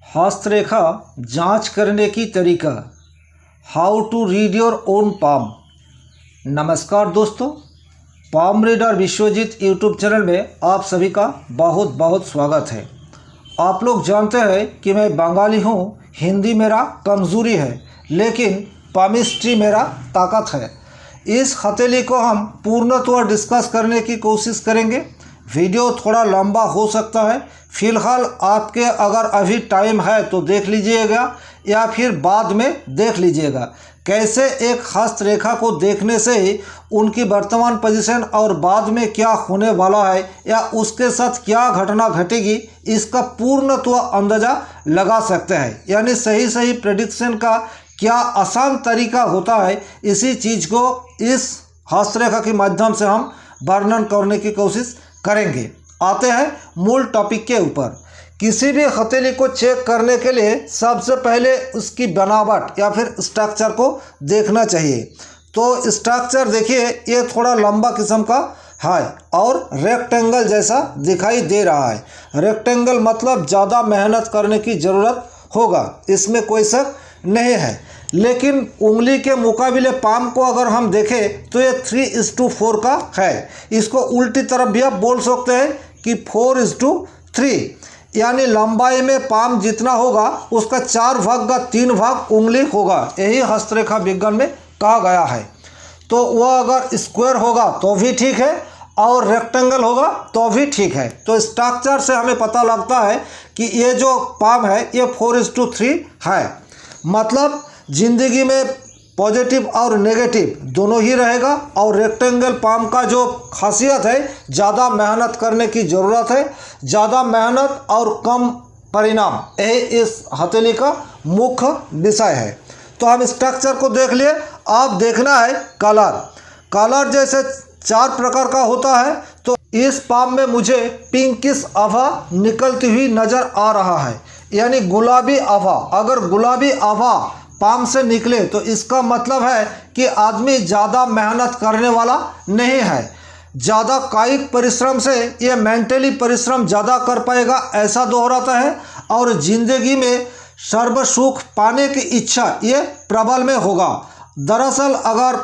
हस्तरेखा जांच करने की तरीका। How to read your own palm. नमस्कार दोस्तों, palm reader Vishwajit YouTube channel में आप सभी का बहुत बहुत स्वागत है। आप लोग जानते हैं कि मैं बंगाली हूँ, हिंदी मेरा कमज़ोरी है, लेकिन पामिस्ट्री मेरा ताकत है। इस हथेली को हम पूर्णतः डिस्कस करने की कोशिश करेंगे। वीडियो थोड़ा लंबा हो सकता है, फिलहाल आपके अगर अभी टाइम है तो देख लीजिएगा या फिर बाद में देख लीजिएगा। कैसे एक हस्तरेखा को देखने से ही उनकी वर्तमान पोजीशन और बाद में क्या होने वाला है या उसके साथ क्या घटना घटेगी, इसका पूर्णतः अंदाज़ा लगा सकते हैं। यानी सही प्रेडिक्शन का क्या आसान तरीका होता है, इसी चीज़ को इस हस्तरेखा के माध्यम से हम वर्णन करने की कोशिश करेंगे। आते हैं मूल टॉपिक के ऊपर। किसी भी हथेली को चेक करने के लिए सबसे पहले उसकी बनावट या फिर स्ट्रक्चर को देखना चाहिए। तो स्ट्रक्चर देखिए, ये थोड़ा लंबा किस्म का है और रेक्टेंगल जैसा दिखाई दे रहा है। रेक्टेंगल मतलब ज़्यादा मेहनत करने की ज़रूरत होगा, इसमें कोई शक नहीं है। लेकिन उंगली के मुकाबले पाम को अगर हम देखें तो ये 3:4 का है। इसको उल्टी तरफ भी आप बोल सकते हैं कि 4:3, यानी लंबाई में पाम जितना होगा उसका 4 भाग का 3 भाग उंगली होगा। यही हस्तरेखा विज्ञान में कहा गया है। तो वह अगर स्क्वायर होगा तो भी ठीक है और रेक्टेंगल होगा तो भी ठीक है। तो स्ट्रक्चर से हमें पता लगता है कि ये जो पाम है ये 4:3 है। मतलब ज़िंदगी में पॉजिटिव और नेगेटिव दोनों ही रहेगा। और रेक्टेंगल पाम का जो खासियत है, ज़्यादा मेहनत करने की ज़रूरत है, ज़्यादा मेहनत और कम परिणाम, यही इस हथेली का मुख्य विषय है। तो हम स्ट्रक्चर को देख लिए। अब देखना है कलर। कलर जैसे 4 प्रकार का होता है, तो इस पाम में मुझे पिंकिश आभा निकलती हुई नज़र आ रहा है, यानी गुलाबी आभा। अगर गुलाबी आभा पाम से निकले तो इसका मतलब है कि आदमी ज़्यादा मेहनत करने वाला नहीं है। ज़्यादा कायिक परिश्रम से ये मेंटली परिश्रम ज़्यादा कर पाएगा, ऐसा दोहराता है। और ज़िंदगी में सर्व सुख पाने की इच्छा ये प्रबल में होगा। दरअसल अगर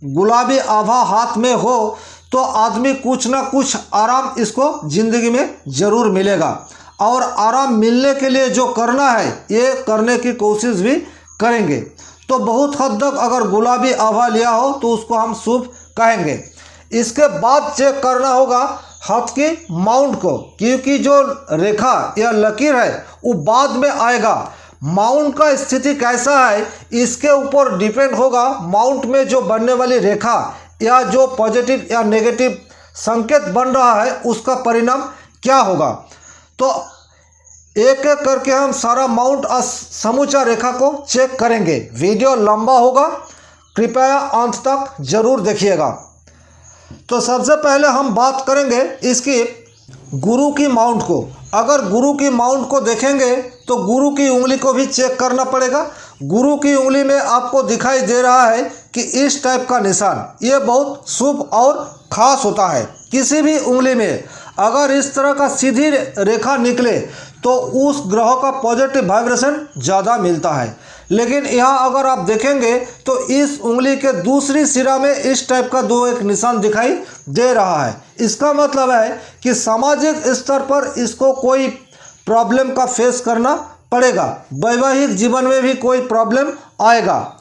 गुलाबी आभा हाथ में हो तो आदमी कुछ ना कुछ आराम इसको ज़िंदगी में ज़रूर मिलेगा। और आराम मिलने के लिए जो करना है ये करने की कोशिश भी करेंगे। तो बहुत हद तक अगर गुलाबी आभा लिया हो तो उसको हम शुभ कहेंगे। इसके बाद चेक करना होगा हाथ की माउंट को, क्योंकि जो रेखा या लकीर है वो बाद में आएगा। माउंट का स्थिति कैसा है इसके ऊपर डिपेंड होगा माउंट में जो बनने वाली रेखा या जो पॉजिटिव या नेगेटिव संकेत बन रहा है उसका परिणाम क्या होगा। तो एक एक करके हम सारा माउंट और समूचा रेखा को चेक करेंगे। वीडियो लंबा होगा, कृपया अंत तक जरूर देखिएगा। तो सबसे पहले हम बात करेंगे इसकी गुरु की माउंट को। अगर गुरु की माउंट को देखेंगे तो गुरु की उंगली को भी चेक करना पड़ेगा। गुरु की उंगली में आपको दिखाई दे रहा है कि इस टाइप का निशान, ये बहुत शुभ और ख़ास होता है। किसी भी उंगली में अगर इस तरह का सीधी रेखा निकले तो उस ग्रह का पॉजिटिव वाइब्रेशन ज़्यादा मिलता है। लेकिन यहाँ अगर आप देखेंगे तो इस उंगली के दूसरी सिरा में इस टाइप का एक निशान दिखाई दे रहा है। इसका मतलब है कि सामाजिक स्तर पर इसको कोई प्रॉब्लम का फेस करना पड़ेगा, वैवाहिक जीवन में भी कोई प्रॉब्लम आएगा।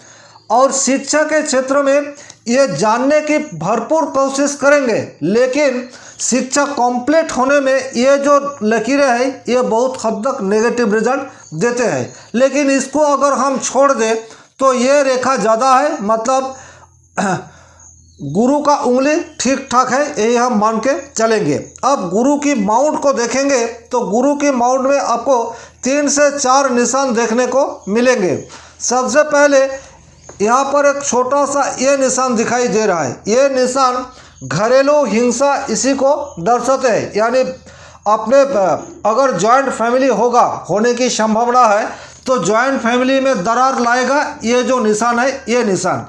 और शिक्षा के क्षेत्र में ये जानने की भरपूर कोशिश करेंगे, लेकिन शिक्षा कंप्लीट होने में ये जो लकीरें हैं ये बहुत हद तक नेगेटिव रिजल्ट देते हैं। लेकिन इसको अगर हम छोड़ दें तो ये रेखा ज़्यादा है, मतलब गुरु का उंगली ठीक ठाक है, यही हम मान के चलेंगे। अब गुरु की माउंट को देखेंगे तो गुरु की माउंट में आपको 3 से 4 निशान देखने को मिलेंगे। सबसे पहले यहाँ पर एक छोटा सा ये निशान दिखाई दे रहा है। ये निशान घरेलू हिंसा इसी को दर्शाते हैं। यानी अपने अगर जॉइंट फैमिली होने की संभावना है तो जॉइंट फैमिली में दरार लाएगा ये जो निशान है, ये निशान,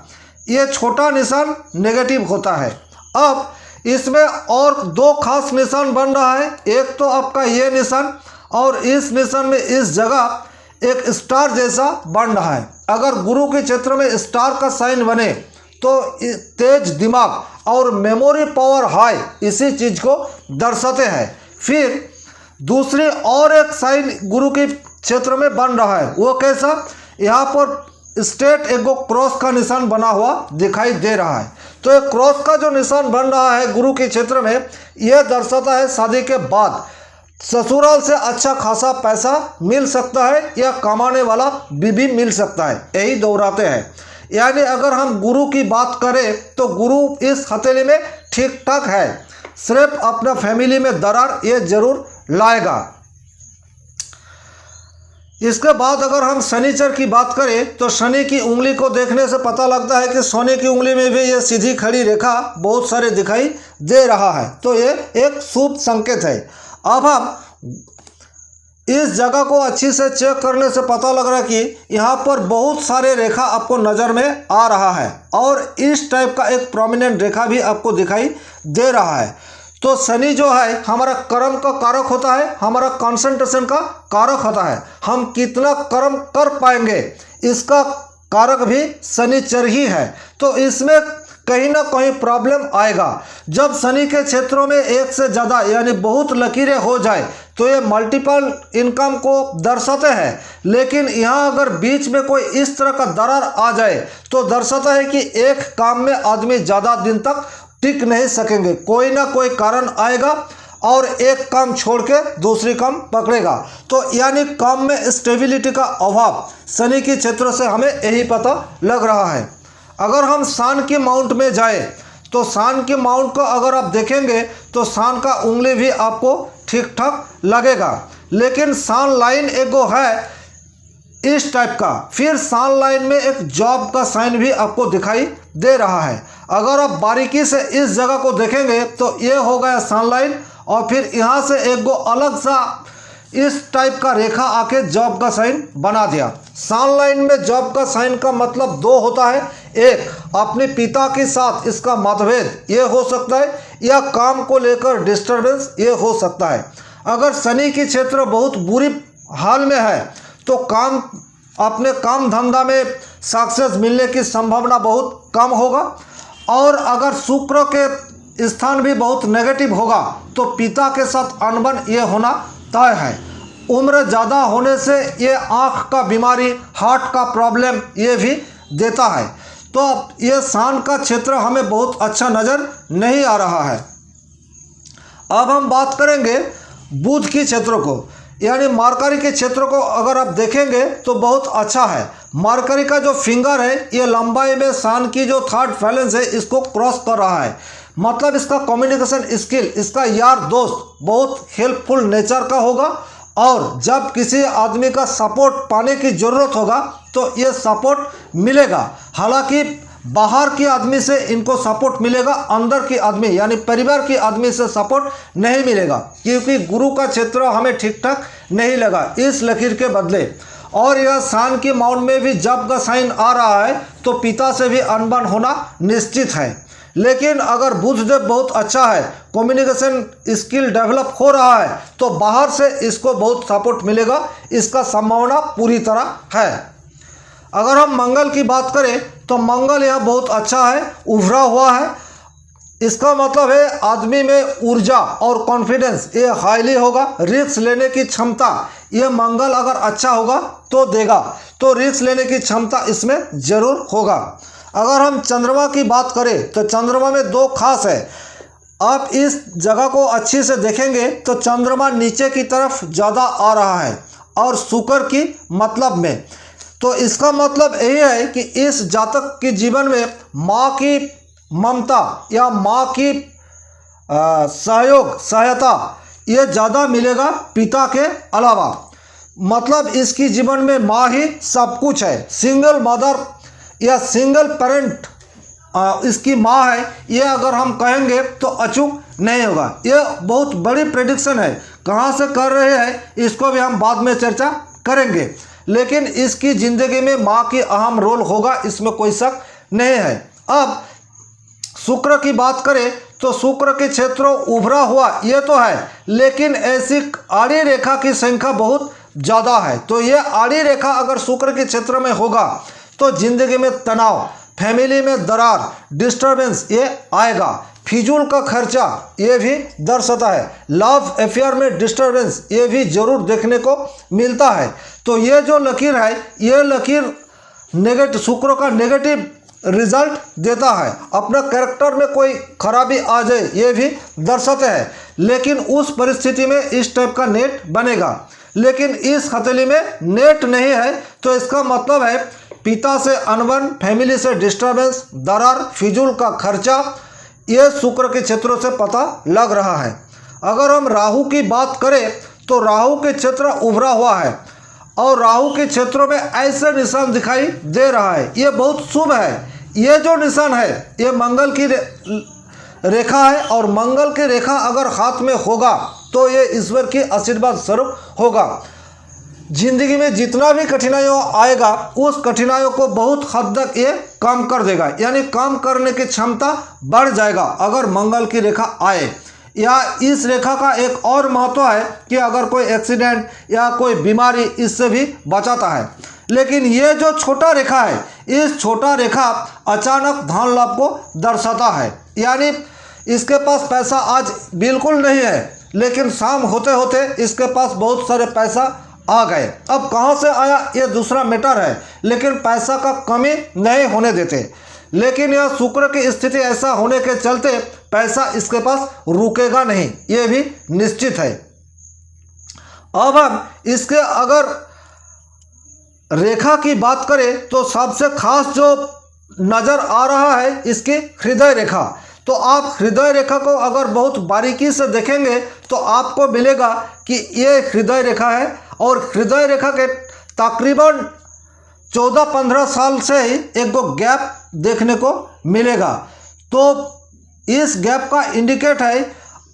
ये छोटा निशान नेगेटिव होता है। अब इसमें और 2 खास निशान बन रहा है। एक तो आपका ये निशान और इस मिशन में इस जगह एक स्टार जैसा बन रहा है। अगर गुरु के क्षेत्र में स्टार का साइन बने तो तेज दिमाग और मेमोरी पावर हाई इसी चीज को दर्शाते हैं। फिर दूसरी और एक साइन गुरु के क्षेत्र में बन रहा है, वो कैसा? यहाँ पर स्ट्रेट एक क्रॉस का निशान बना हुआ दिखाई दे रहा है। तो एक क्रॉस का जो निशान बन रहा है गुरु के क्षेत्र में, यह दर्शाता है शादी के बाद ससुराल से अच्छा खासा पैसा मिल सकता है या कमाने वाला बीबी मिल सकता है, यही दोहराते हैं। यानी अगर हम गुरु की बात करें तो गुरु इस हथेली में ठीक ठाक है, सिर्फ अपना फैमिली में दरार ये जरूर लाएगा। इसके बाद अगर हम शनिचर की बात करें तो शनि की उंगली को देखने से पता लगता है कि शनि की उंगली में भी ये सीधी खड़ी रेखा बहुत सारे दिखाई दे रहा है, तो ये एक शुभ संकेत है। अब हम इस जगह को अच्छी से चेक करने से पता लग रहा है कि यहाँ पर बहुत सारे रेखा आपको नज़र में आ रहा है और इस टाइप का एक प्रोमिनेंट रेखा भी आपको दिखाई दे रहा है। तो शनि जो है हमारा कर्म का कारक होता है, हमारा कंसंट्रेशन का कारक होता है। हम कितना कर्म कर पाएंगे इसका कारक भी शनिचर ही है। तो इसमें कहीं ना कहीं प्रॉब्लम आएगा। जब शनि के क्षेत्रों में एक से ज़्यादा यानी बहुत लकीरें हो जाए तो ये मल्टीपल इनकम को दर्शाते हैं, लेकिन यहाँ अगर बीच में कोई इस तरह का दरार आ जाए तो दर्शाता है कि एक काम में आदमी ज़्यादा दिन तक टिक नहीं सकेंगे, कोई ना कोई कारण आएगा और एक काम छोड़ के दूसरी काम पकड़ेगा। तो यानी काम में स्टेबिलिटी का अभाव शनि के क्षेत्र से हमें यही पता लग रहा है। अगर हम सान की माउंट में जाए तो सान की माउंट को अगर आप देखेंगे तो सान का उंगली भी आपको ठीक ठाक लगेगा, लेकिन सान लाइन एक है इस टाइप का। फिर सान लाइन में एक जॉब का साइन भी आपको दिखाई दे रहा है। अगर आप बारीकी से इस जगह को देखेंगे तो ये हो गया सान लाइन और फिर यहाँ से एक अलग सा इस टाइप का रेखा आके जॉब का साइन बना दिया। सान लाइन में जॉब का साइन का मतलब दो होता है, एक अपने पिता के साथ इसका मतभेद ये हो सकता है या काम को लेकर डिस्टर्बेंस ये हो सकता है। अगर शनि की क्षेत्र बहुत बुरी हाल में है तो अपने काम धंधा में सक्सेस मिलने की संभावना बहुत कम होगा, और अगर शुक्र के स्थान भी बहुत नेगेटिव होगा तो पिता के साथ अनबन ये होना तय है। उम्र ज़्यादा होने से ये आँख का बीमारी, हार्ट का प्रॉब्लम ये भी देता है। तो ये सान का क्षेत्र हमें बहुत अच्छा नज़र नहीं आ रहा है। अब हम बात करेंगे बुध के क्षेत्र को, यानी मरकरी के क्षेत्र को अगर आप देखेंगे तो बहुत अच्छा है। मरकरी का जो फिंगर है ये लंबाई में सान की जो थर्ड बैलेंस है इसको क्रॉस कर रहा है, मतलब इसका कम्युनिकेशन स्किल, इसका यार दोस्त बहुत हेल्पफुल नेचर का होगा, और जब किसी आदमी का सपोर्ट पाने की ज़रूरत होगा तो ये सपोर्ट मिलेगा। हालांकि बाहर के आदमी से इनको सपोर्ट मिलेगा, अंदर के आदमी यानी परिवार के आदमी से सपोर्ट नहीं मिलेगा, क्योंकि गुरु का क्षेत्र हमें ठीक ठाक नहीं लगा इस लकीर के बदले। और यह सान की माउंट में भी जब का साइन आ रहा है तो पिता से भी अनबन होना निश्चित है। लेकिन अगर बुधदेव बहुत अच्छा है, कम्युनिकेशन स्किल डेवलप हो रहा है तो बाहर से इसको बहुत सपोर्ट मिलेगा, इसका संभावना पूरी तरह है। अगर हम मंगल की बात करें तो मंगल यह बहुत अच्छा है, उभरा हुआ है। इसका मतलब है आदमी में ऊर्जा और कॉन्फिडेंस ये हाईली होगा। रिस्क लेने की क्षमता ये मंगल अगर अच्छा होगा तो देगा, तो रिस्क लेने की क्षमता इसमें जरूर होगा। अगर हम चंद्रमा की बात करें तो चंद्रमा में दो खास है। आप इस जगह को अच्छे से देखेंगे तो चंद्रमा नीचे की तरफ ज़्यादा आ रहा है और शुक्र की मतलब में, तो इसका मतलब यही है कि इस जातक के जीवन में माँ की ममता या माँ की सहायता ये ज़्यादा मिलेगा पिता के अलावा। मतलब इसकी जीवन में माँ ही सब कुछ है। सिंगल मदर या सिंगल पेरेंट इसकी माँ है, ये अगर हम कहेंगे तो अचूक नहीं होगा। ये बहुत बड़ी प्रेडिक्शन है, कहाँ से कर रहे हैं इसको भी हम बाद में चर्चा करेंगे, लेकिन इसकी ज़िंदगी में माँ की अहम रोल होगा, इसमें कोई शक नहीं है। अब शुक्र की बात करें तो शुक्र के क्षेत्र उभरा हुआ ये तो है, लेकिन ऐसी आड़ी रेखा की संख्या बहुत ज़्यादा है। तो ये आड़ी रेखा अगर शुक्र के क्षेत्र में होगा तो जिंदगी में तनाव, फैमिली में दरार, डिस्टर्बेंस ये आएगा। फिजूल का खर्चा ये भी दर्शाता है। लव अफेयर में डिस्टर्बेंस ये भी जरूर देखने को मिलता है। तो ये जो लकीर है, ये लकीर नेगेटिव, शुक्र का नेगेटिव रिजल्ट देता है। अपना कैरेक्टर में कोई खराबी आ जाए ये भी दर्शाते हैं, लेकिन उस परिस्थिति में इस टाइप का नेट बनेगा। लेकिन इस हथेली में नेट नहीं है, तो इसका मतलब है पिता से अनबन, फैमिली से डिस्टर्बेंस, दरार, फिजूल का खर्चा, ये शुक्र के क्षेत्रों से पता लग रहा है। अगर हम राहु की बात करें तो राहु के क्षेत्र उभरा हुआ है और राहु के क्षेत्रों में ऐसे निशान दिखाई दे रहा है, ये बहुत शुभ है। ये जो निशान है ये मंगल की रेखा है, और मंगल की रेखा अगर हाथ में होगा तो ये ईश्वर की आशीर्वाद स्वरूप होगा। जिंदगी में जितना भी कठिनाइयों आएगा उस कठिनाइयों को बहुत हद तक ये कम कर देगा, यानी काम करने की क्षमता बढ़ जाएगा अगर मंगल की रेखा आए। या इस रेखा का एक और महत्व है कि अगर कोई एक्सीडेंट या कोई बीमारी इससे भी बचाता है। लेकिन ये जो छोटा रेखा है, इस छोटा रेखा अचानक धन लाभ को दर्शाता है, यानी इसके पास पैसा आज बिल्कुल नहीं है, लेकिन शाम होते होते इसके पास बहुत सारे पैसा आ गए। अब कहाँ से आया ये दूसरा मैटर है, लेकिन पैसा का कमी नहीं होने देते। लेकिन यह शुक्र की स्थिति ऐसा होने के चलते पैसा इसके पास रुकेगा नहीं, ये भी निश्चित है। अब हम इसके अगर रेखा की बात करें तो सबसे खास जो नज़र आ रहा है इसकी हृदय रेखा। तो आप हृदय रेखा को अगर बहुत बारीकी से देखेंगे तो आपको मिलेगा कि ये हृदय रेखा है, और हृदय रेखा के तकरीबन 14-15 साल से ही एक गो गैप देखने को मिलेगा। तो इस गैप का इंडिकेट है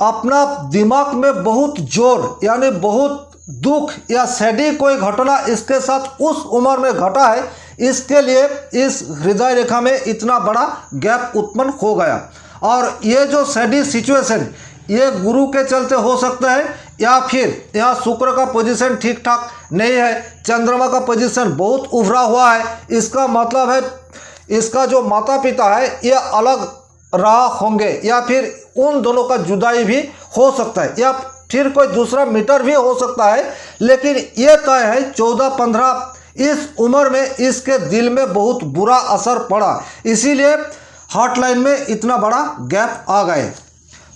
अपना दिमाग में बहुत जोर, यानी बहुत दुख या सैडी कोई घटना इसके साथ उस उम्र में घटा है, इसके लिए इस हृदय रेखा में इतना बड़ा गैप उत्पन्न हो गया। और ये जो सैडी सिचुएशन ये गुरु के चलते हो सकता है, या फिर यहाँ शुक्र का पोजीशन ठीक ठाक नहीं है, चंद्रमा का पोजीशन बहुत उभरा हुआ है। इसका मतलब है इसका जो माता पिता है ये अलग रहा होंगे, या फिर उन दोनों का जुदाई भी हो सकता है, या फिर कोई दूसरा मीटर भी हो सकता है। लेकिन ये तय है 14-15 इस उम्र में इसके दिल में बहुत बुरा असर पड़ा, इसीलिए हार्ट लाइन में इतना बड़ा गैप आ गए।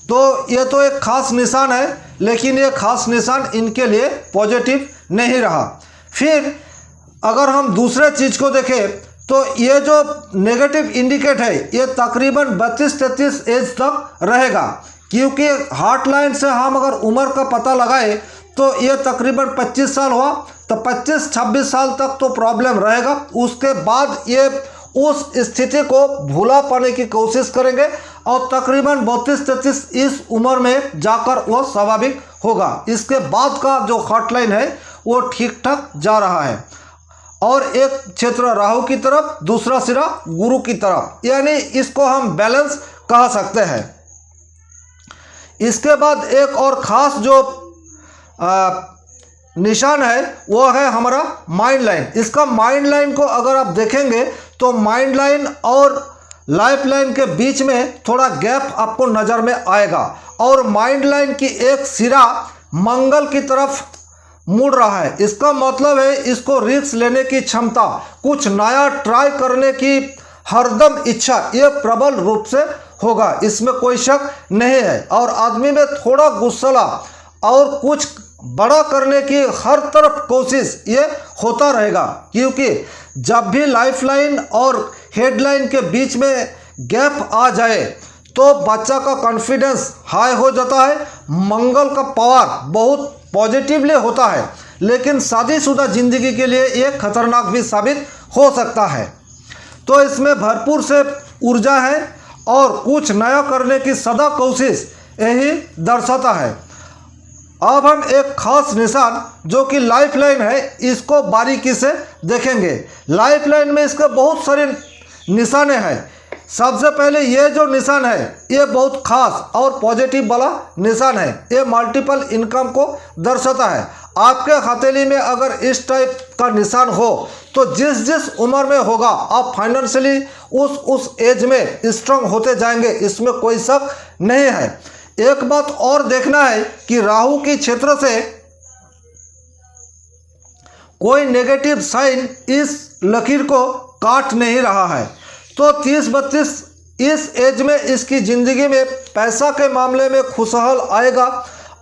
तो ये तो एक खास निशान है, लेकिन ये खास निशान इनके लिए पॉजिटिव नहीं रहा। फिर अगर हम दूसरे चीज़ को देखें तो ये जो नेगेटिव इंडिकेट है ये तकरीबन 32-33 एज तक रहेगा, क्योंकि हार्ट लाइन से हम अगर उम्र का पता लगाए तो ये तकरीबन 25 साल हुआ, तो 25-26 साल तक तो प्रॉब्लम रहेगा। उसके बाद ये उस स्थिति को भुला पाने की कोशिश करेंगे, और तकरीबन 32-33 इस उम्र में जाकर वो स्वाभाविक होगा। इसके बाद का जो हार्ट लाइन है वो ठीक ठाक जा रहा है, और एक क्षेत्र राहु की तरफ, दूसरा सिरा गुरु की तरफ, यानी इसको हम बैलेंस कह सकते हैं। इसके बाद एक और खास जो निशान है वो है हमारा माइंड लाइन। इसका माइंड लाइन को अगर आप देखेंगे तो माइंड लाइन और लाइफ लाइन के बीच में थोड़ा गैप आपको नज़र में आएगा, और माइंड लाइन की एक सिरा मंगल की तरफ मुड़ रहा है। इसका मतलब है इसको रिस्क लेने की क्षमता, कुछ नया ट्राई करने की हरदम इच्छा ये प्रबल रूप से होगा, इसमें कोई शक नहीं है। और आदमी में थोड़ा गुस्सा और कुछ बड़ा करने की हर तरफ कोशिश ये होता रहेगा, क्योंकि जब भी लाइफ लाइन और हेडलाइन के बीच में गैप आ जाए तो बच्चा का कॉन्फिडेंस हाई हो जाता है, मंगल का पावर बहुत पॉजिटिवली होता है, लेकिन शादीशुदा जिंदगी के लिए ये खतरनाक भी साबित हो सकता है। तो इसमें भरपूर से ऊर्जा है और कुछ नया करने की सदा कोशिश यही दर्शाता है। अब हम एक खास निशान जो कि लाइफ लाइन है इसको बारीकी से देखेंगे। लाइफ लाइन में इसके बहुत सारे निशाने हैं। सबसे पहले ये जो निशान है ये बहुत खास और पॉजिटिव वाला निशान है। ये मल्टीपल इनकम को दर्शाता है। आपके हथेली में अगर इस टाइप का निशान हो तो जिस जिस उम्र में होगा आप फाइनेंशियली उस एज में स्ट्रांग होते जाएंगे, इसमें कोई शक नहीं है। एक बात और देखना है कि राहु के क्षेत्र से कोई नेगेटिव साइन इस लकीर को काट नहीं रहा है। तो 30-32 इस एज में इसकी ज़िंदगी में पैसा के मामले में खुशहाल आएगा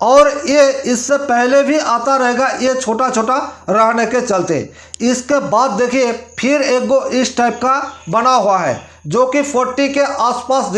और ये इससे पहले भी आता रहेगा, ये छोटा छोटा रहने के चलते। इसके बाद देखिए फिर एक गो इस टाइप का बना हुआ है जो कि 40 के आसपास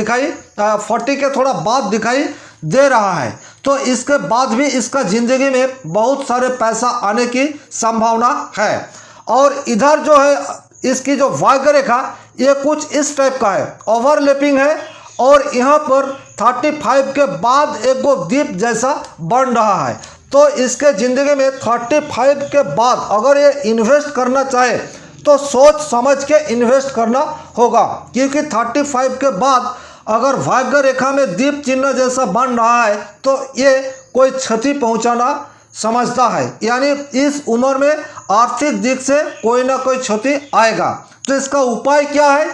40 के थोड़ा बाद दिखाई दे रहा है। तो इसके बाद भी इसका ज़िंदगी में बहुत सारे पैसा आने की संभावना है। और इधर जो है इसकी जो भाग्य रेखा ये कुछ इस टाइप का है, ओवरलैपिंग है और यहाँ पर 35 के बाद एक वो दीप जैसा बन रहा है। तो इसके ज़िंदगी में 35 के बाद अगर ये इन्वेस्ट करना चाहे तो सोच समझ के इन्वेस्ट करना होगा, क्योंकि 35 के बाद अगर भाग्य रेखा में दीप चिन्ह जैसा बन रहा है तो ये कोई क्षति पहुंचाना समझता है, यानी इस उम्र में आर्थिक दिक से कोई ना कोई क्षति आएगा। तो इसका उपाय क्या है?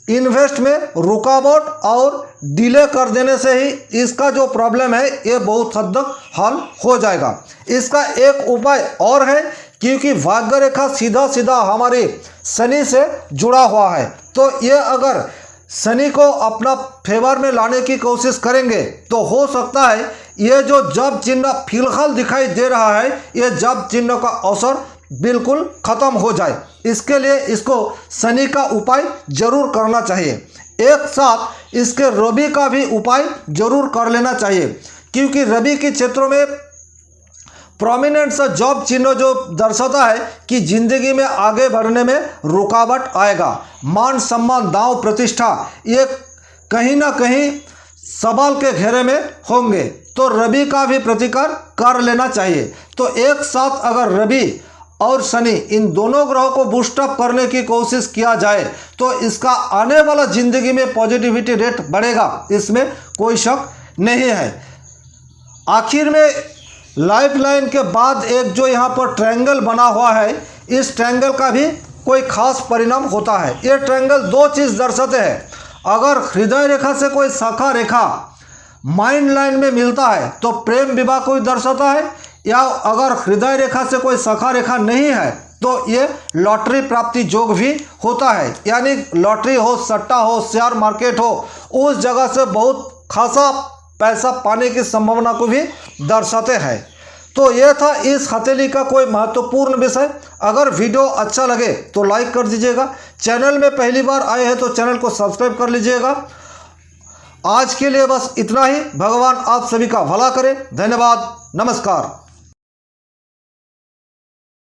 इन्वेस्ट में रुकावट और डिले कर देने से ही इसका जो प्रॉब्लम है ये बहुत हद तक हल हो जाएगा। इसका एक उपाय और है, क्योंकि भाग्य रेखा सीधा सीधा हमारे शनि से जुड़ा हुआ है। तो ये अगर शनि को अपना फेवर में लाने की कोशिश करेंगे तो हो सकता है ये जो जप चिन्ह फिलहाल दिखाई दे रहा है ये जप चिन्ह का असर बिल्कुल खत्म हो जाए। इसके लिए इसको शनि का उपाय जरूर करना चाहिए। एक साथ इसके रवि का भी उपाय जरूर कर लेना चाहिए, क्योंकि रवि के क्षेत्रों में प्रोमिनेंट सा जॉब चिन्ह जो दर्शाता है कि जिंदगी में आगे बढ़ने में रुकावट आएगा, मान सम्मान दांव प्रतिष्ठा ये कहीं ना कहीं सवाल के घेरे में होंगे। तो रवि का भी प्रतिकार कर लेना चाहिए। तो एक साथ अगर रवि और शनि इन दोनों ग्रहों को बूस्टअप करने की कोशिश किया जाए तो इसका आने वाला जिंदगी में पॉजिटिविटी रेट बढ़ेगा, इसमें कोई शक नहीं है। आखिर में लाइफ लाइन के बाद एक जो यहाँ पर ट्रायंगल बना हुआ है, इस ट्रायंगल का भी कोई खास परिणाम होता है। ये ट्रायंगल दो चीज़ दर्शाते हैं। अगर हृदय रेखा से कोई शाखा रेखा माइंड लाइन में मिलता है तो प्रेम विवाह को दर्शाता है, या अगर हृदय रेखा से कोई शाखा रेखा नहीं है तो ये लॉटरी प्राप्ति योग भी होता है, यानी लॉटरी हो, सट्टा हो, शेयर मार्केट हो, उस जगह से बहुत खासा पैसा पाने की संभावना को भी दर्शाते हैं। तो यह था इस हथेली का कोई महत्वपूर्ण विषय। अगर वीडियो अच्छा लगे तो लाइक कर दीजिएगा। चैनल में पहली बार आए हैं तो चैनल को सब्सक्राइब कर लीजिएगा। आज के लिए बस इतना ही। भगवान आप सभी का भला करे। धन्यवाद। नमस्कार।